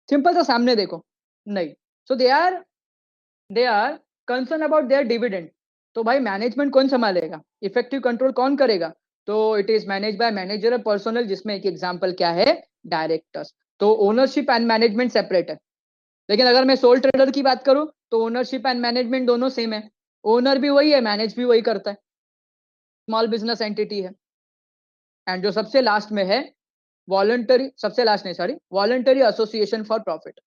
सिंपल सा सामने देखो, नहीं। So they are concern about their dividend. तो भाई मैनेजमेंट कौन संभालेगा, इफेक्टिव कंट्रोल कौन करेगा? तो it is manage by manager personnel, जिसमें एक एग्जांपल क्या है? डायरेक्टर्स। तो ओनरशिप एंड मैनेजमेंट सेपरेट है। लेकिन अगर मैं सोल ट्रेडर की बात करूं तो ओनरशिप एंड मैनेजमेंट दोनों सेम है, ओनर भी वही है, मैनेज भी वही करता है, स्मॉल बिजनेस एंटिटी है। एंड जो सबसे लास्ट में है, वॉलंटरी, सबसे लास्ट नहीं sorry, voluntary association for profit.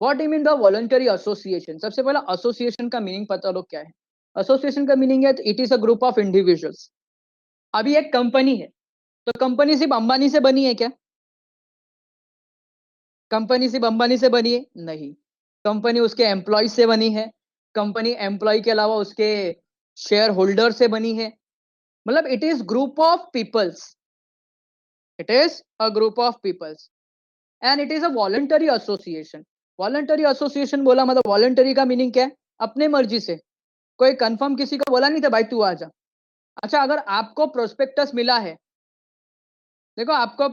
What you mean the voluntary association? सबसे पहला एसोसिएशन का मीनिंग पता लो क्या है? एसोसिएशन का मीनिंग है it is a group of individuals. अभी एक कंपनी है, तो कंपनी सिर्फ अंबानी से बनी है क्या? कंपनी सिर्फ अंबानी से बनी है? नहीं, कंपनी उसके एम्प्लॉय से बनी है, कंपनी एम्प्लॉय के अलावा उसके शेयर होल्डर से बनी है। मतलब it is group of peoples, it is a group of peoples, and it is a voluntary association. Voluntary association बोला मतलब वॉलंटरी का मीनिंग क्या है? अपने मर्जी से। कोई कंफर्म किसी को बोला नहीं था भाई तू आ जा। अच्छा, अगर आपको प्रोस्पेक्टस मिला है, देखो आपको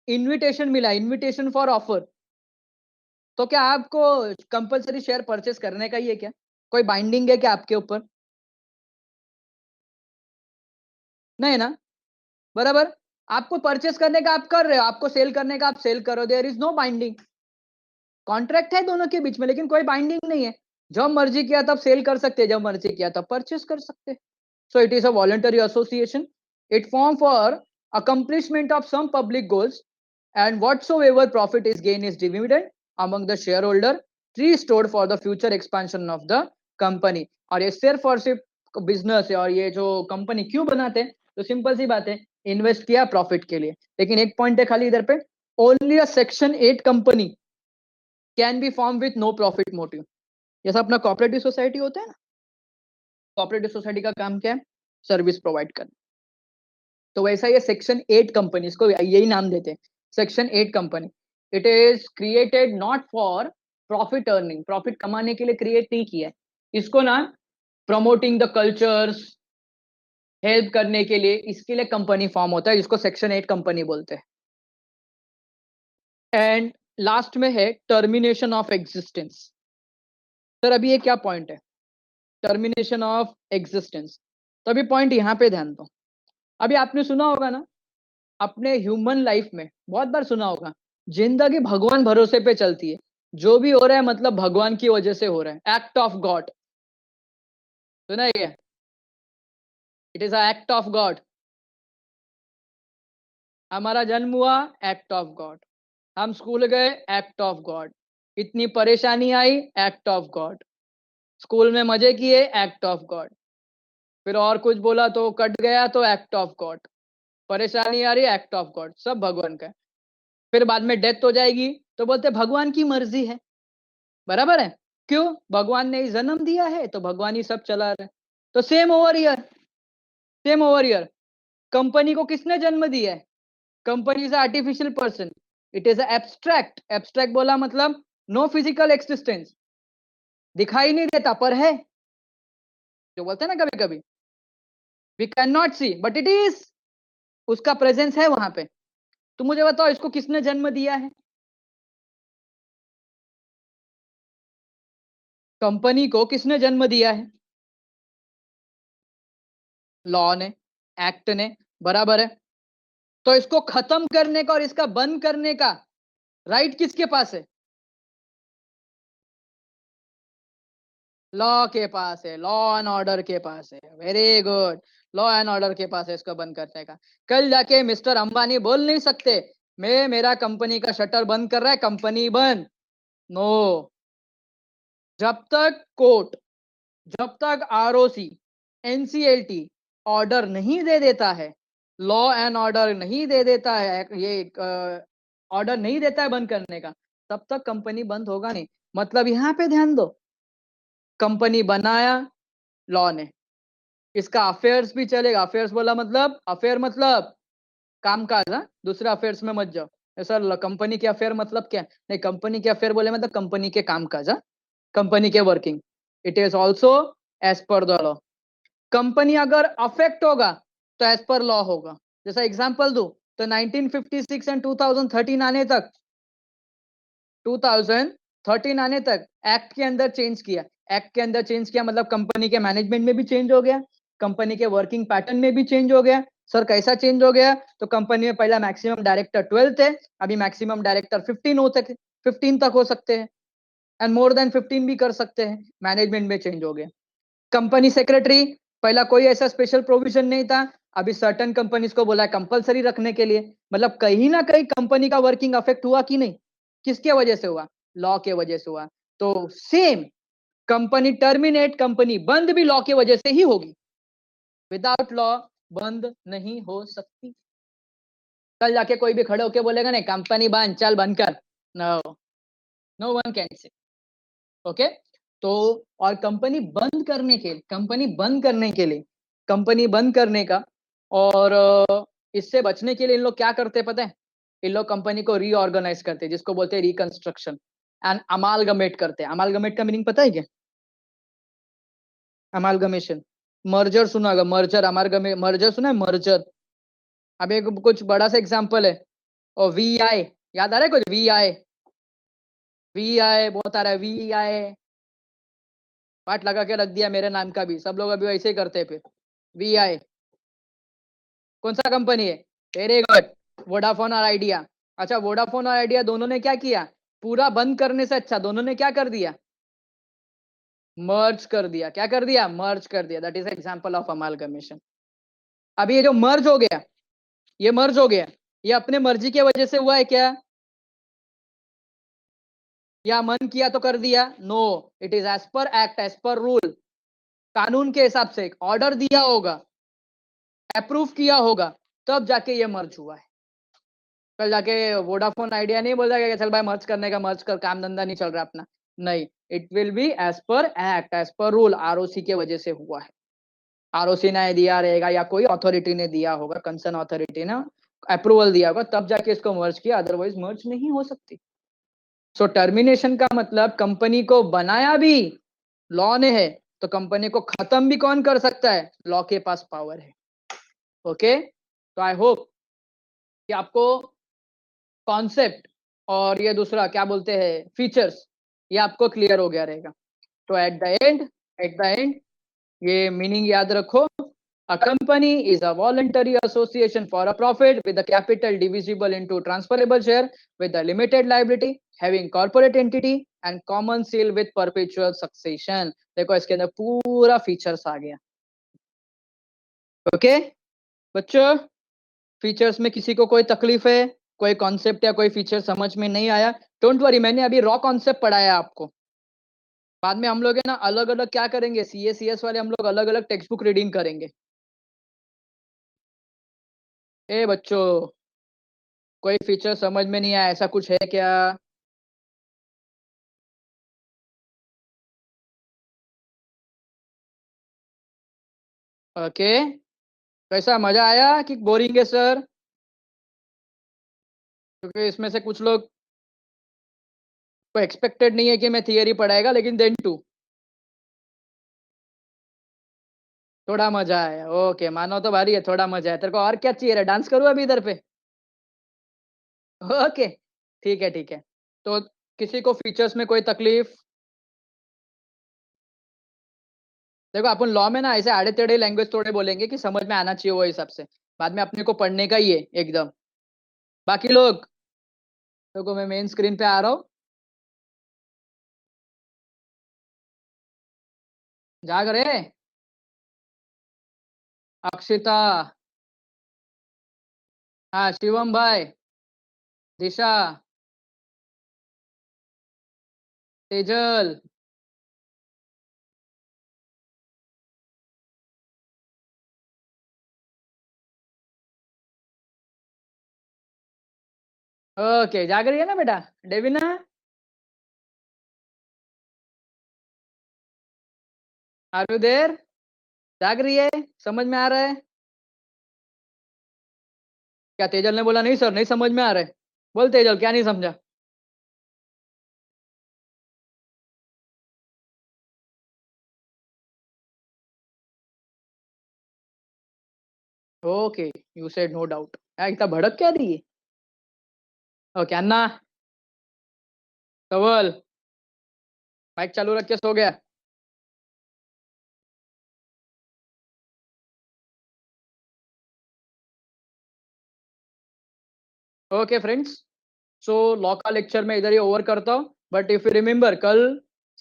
इनविटेशन मिला, इनविटेशन फॉर ऑफर, तो क्या आपको कंपलसरी शेयर परचेस करने का ही है क्या? कोई बाइंडिंग है क्या आपके ऊपर? नहीं ना, बराबर। आपको परचेस करने का आप कर रहे हो, आपको सेल करने का आप सेल करो, there is no binding. Contract है दोनों के बीच में, लेकिन कोई बाइंडिंग नहीं है। जब मर्जी किया तब सेल कर सकते हैं, जब मर्जी किया तब परचेस कर सकते हैं। So it is a voluntary association. It form for accomplishment of some public goals, and whatsoever profit is gained is dividend among the shareholder, restored for the future expansion of the company। और ये सिर्फ और सिर्फ business है। और ये जो company क्यों बनाते हैं, तो सिंपल सी बात है, इन्वेस्ट किया प्रॉफिट के लिए। लेकिन एक पॉइंट है खाली इधर पे, only a section 8 company can be form with no profit motive. जैसा अपना कोऑपरेटिव सोसाइटी होता है ना, कोऑपरेटिव सोसाइटी का काम क्या है, सर्विस प्रोवाइड करना। तो वैसा ये सेक्शन 8 कंपनी, इसको यही नाम देते हैं, section 8 company. It is created not for profit earning, profit कमाने के लिए क्रिएट नहीं किया है इसको ना, प्रमोटिंग द कल्चर्स, हेल्प करने के लिए, इसके लिए कंपनी फॉर्म होता है, जिसको सेक्शन 8 कंपनी बोलते हैं। एंड लास्ट में है टर्मिनेशन ऑफ एग्जिस्टेंस। सर अभी ये क्या पॉइंट है, टर्मिनेशन ऑफ एग्जिस्टेंस। तो अभी पॉइंट यहां पे ध्यान दो। अभी आपने सुना होगा ना, अपने ह्यूमन लाइफ में बहुत बार सुना होगा, जिंदगी भगवान भरोसे पे चलती है, जो भी हो रहा है मतलब भगवान की वजह से हो रहा है, एक्ट ऑफ गॉड। सुना है क्या, it is a act of God. हमारा जन्म हुआ, एक्ट ऑफ गॉड। हम स्कूल गए, एक्ट ऑफ गॉड। इतनी परेशानी आई, एक्ट ऑफ गॉड। स्कूल में मजे किए, एक्ट ऑफ गॉड। फिर और कुछ बोला तो कट गया, तो एक्ट ऑफ गॉड। परेशानी आ रही है, एक्ट ऑफ गॉड, सब भगवान का है। फिर बाद में डेथ हो जाएगी तो बोलते भगवान की मर्जी है, बराबर है। क्यों, भगवान ने ही जन्म दिया है तो भगवान ही सब चला रहे। तो same over here, same over here. Company को किसने जन्म दिया है, company is artificial person, it is abstract. Abstract बोला मतलब नो फिजिकल एक्सिस्टेंस, दिखाई नहीं देता पर है, जो बोलते हैं ना कभी कभी, we can not see but it is, उसका प्रेजेंस है वहां पे। तो मुझे बताओ इसको किसने जन्म दिया है, कंपनी को किसने जन्म दिया है, लॉ ने, एक्ट ने, बराबर है। तो इसको खत्म करने का और इसका बंद करने का राइट किसके पास है, लॉ के पास है, लॉ एंड ऑर्डर के पास है। Very good, law and order के पास है इसको बंद करने का। कल जाके मिस्टर अंबानी बोल नहीं सकते मैं मेरा कंपनी का शटर बंद कर रहा है, कंपनी बंद। नो, जब तक कोर्ट, जब तक आरओसी, एनसीएलटी ऑर्डर नहीं दे देता है, लॉ एंड ऑर्डर नहीं दे देता है, ये ऑर्डर नहीं देता है बंद करने का, तब तक कंपनी बंद होगा नहीं। मतलब यहां पे ध्यान दो, कंपनी बनाया लॉ ने, इसका अफेयर्स भी चलेगा। अफेयर्स बोला मतलब, अफेयर मतलब काम काज, हाँ, दूसरे अफेयर्स में मत जाओ। सर कंपनी के अफेयर मतलब क्या, नहीं, कंपनी के अफेयर बोले मतलब कंपनी के काम काज, हाँ, कंपनी के working, it is also as per the law. Company अगर अफेक्ट होगा तो एज पर लॉ होगा। जैसा एग्जांपल दो, तो 1956 एंड 2013 आने तक, 2013 आने तक एक्ट के अंदर चेंज किया, एक्ट के अंदर चेंज किया मतलब कंपनी के मैनेजमेंट में भी चेंज हो गया, कंपनी के वर्किंग पैटर्न में भी चेंज हो गया। सर कैसा चेंज हो गया, तो कंपनी में पहला मैक्सिमम डायरेक्टर 12 थे, अभी मैक्सिमम डायरेक्टर 15 तक हो सकते हैं, एंड मोर देन 15 भी कर सकते हैं। मैनेजमेंट में चेंज हो गया। कंपनी सेक्रेटरी, पहला कोई ऐसा स्पेशल प्रोविजन नहीं था, अभी सर्टेन कंपनीज को बोला है कंपलसरी रखने के लिए। मतलब कहीं ना कहीं कंपनी का वर्किंग अफेक्ट हुआ कि नहीं, किसके वजह से हुआ, लॉ के वजह से हुआ। तो सेम, कंपनी टर्मिनेट, कंपनी बंद भी लॉ की वजह से ही होगी, विदाउट लॉ बंद नहीं हो सकती। कल जाके कोई भी खड़े होके बोलेगा नहीं कंपनी बंद, चल बंद कर, no, no one can say, okay. तो और कंपनी बंद करने के, कंपनी बंद करने के लिए, कंपनी बंद करने का और इससे बचने के लिए इन लोग क्या करते हैं पता है, इन लोग कंपनी को रीऑर्गेनाइज करते हैं, जिसको बोलते हैं रिकंस्ट्रक्शन, एंड अमालगमेट करते हैं। अमालगमेट का मीनिंग पता है क्या, अमालगमेशन, मर्जर सुना होगा, मर्जर, अमालगमे, मर्जर सुना है, मर्जर। अब एक कुछ बड़ा सा एग्जांपल है, और वी आई, याद आ रहा है कुछ, वी आई, वी आई बहुत आ रहा है, वी आई, पार्ट लगा के रख दिया मेरे नाम का भी, सब लोग अभी वैसे ही करते हैं। फिर वी आई, कौन सा कंपनी है? वेरी गुड, वोडाफोन और आइडिया। अच्छा, वोडाफोन और आइडिया दोनों ने क्या किया? पूरा बंद करने से अच्छा दोनों ने क्या कर दिया? मर्ज कर दिया। क्या कर दिया? मर्ज कर दिया। That is example of amalgamation. अभी ये जो मर्ज हो गया, ये मर्ज हो गया, ये अपने मर्जी की वजह से हुआ है क्या? या मन किया तो कर दिया? No, it is as per act, as per rule, कानून के हिसाब से ऑर्डर दिया होगा, अप्रूव किया होगा, तब जाके ये मर्ज हुआ है। कल जाके वोडाफोन आइडिया नहीं बोल जाएगा कि चल भाई मर्ज करने का, मर्ज कर, काम धंधा नहीं चल रहा अपना। नहीं, it will be as per act, as per rule, ROC के वजह से हुआ है। आरओसी ने दिया रहेगा या कोई अथॉरिटी ने दिया होगा, कंसर्न अथॉरिटी ने अप्रूवल दिया होगा, तब जाके इसको मर्ज किया, अदरवाइज मर्ज नहीं हो सकती। सो टर्मिनेशन का मतलब कंपनी को बनाया भी लॉ ने है, तो कंपनी को खत्म भी कौन कर सकता है? लॉ के पास पावर है। ओके, तो आई होप कि आपको कॉन्सेप्ट और ये दूसरा क्या बोलते हैं फीचर्स, ये आपको क्लियर हो गया रहेगा। तो एट द एंड ये मीनिंग याद रखो। A company is a voluntary association for a profit with the capital divisible into transferable share with a limited liability having corporate entity and common seal with perpetual succession। देखो इसके अंदर पूरा features आ गया। Okay बच्चों, features में किसी को कोई तकलीफ है, कोई कॉन्सेप्ट या कोई फीचर समझ में नहीं आया, डोंट वरी, मैंने अभी रॉ कॉन्सेप्ट पढ़ाया आपको। बाद में हम लोग है ना अलग अलग क्या करेंगे, सीएस वाले हम लोग अलग अलग टेक्स्ट बुक रीडिंग करेंगे। ए बच्चों, कोई फीचर समझ में नहीं आया, ऐसा कुछ है क्या? ओके, कैसा, मजा आया कि बोरिंग है सर? क्योंकि इसमें से कुछ लोग को एक्सपेक्टेड नहीं है कि मैं थियरी पढ़ाएगा, लेकिन देन टू थोड़ा मजा आया। ओके, मानो तो भारी है, थोड़ा मजा आया। तेरे को और क्या चाहिए? डांस करूँ अभी इधर पे? ओके, ठीक है ठीक है। तो किसी को फीचर्स में कोई तकलीफ? देखो अपन लॉ में ना ऐसे आड़े टेढ़े लैंग्वेज थोड़े बोलेंगे कि समझ में आना चाहिए वो हिसाब से, बाद में अपने को पढ़ने का ही है एकदम। बाकी लोग, देखो मैं मेन स्क्रीन पे आ रहा हूँ, जाग रहे? अक्षिता, हाँ शिवम भाई, दिशा, तेजल, ओके जाग रही है ना बेटा? Devina, are you there? जाग रही है? समझ में आ रहा है? क्या तेजल ने बोला नहीं सर नहीं समझ में आ रहा है? बोल तेजल, क्या नहीं समझा? Okay, you said no doubt. इतना भड़क क्या रही है? ओके अन्ना, कवल, माइक चालू रख के सो गया? ओके फ्रेंड्स, सो लॉ का लेक्चर मैं इधर ही ओवर करता हूँ, बट इफ यू रिमेम्बर कल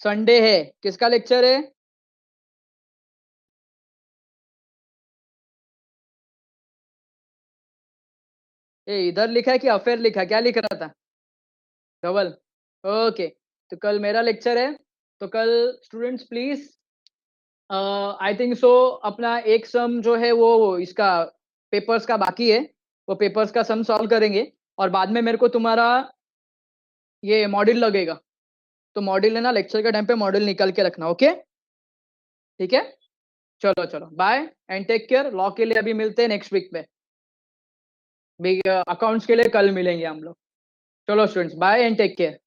संडे है, किसका लेक्चर है? ये इधर लिखा है कि अफेयर लिखा है? क्या लिख रहा था धवल? ओके, तो कल मेरा लेक्चर है। तो कल students please, I think so अपना एक सम जो है वो इसका पेपर्स का बाकी है, वो पेपर्स का सम सॉल्व करेंगे, और बाद में मेरे को तुम्हारा ये मॉड्यूल लगेगा, तो मॉड्यूल है ना लेक्चर के टाइम पे मॉड्यूल निकाल के रखना। ओके ठीक है, चलो चलो bye and take care. Law के लिए अभी मिलते हैं नेक्स्ट वीक में, अकाउंट्स के लिए कल मिलेंगे हम लोग। चलो students, bye and take care.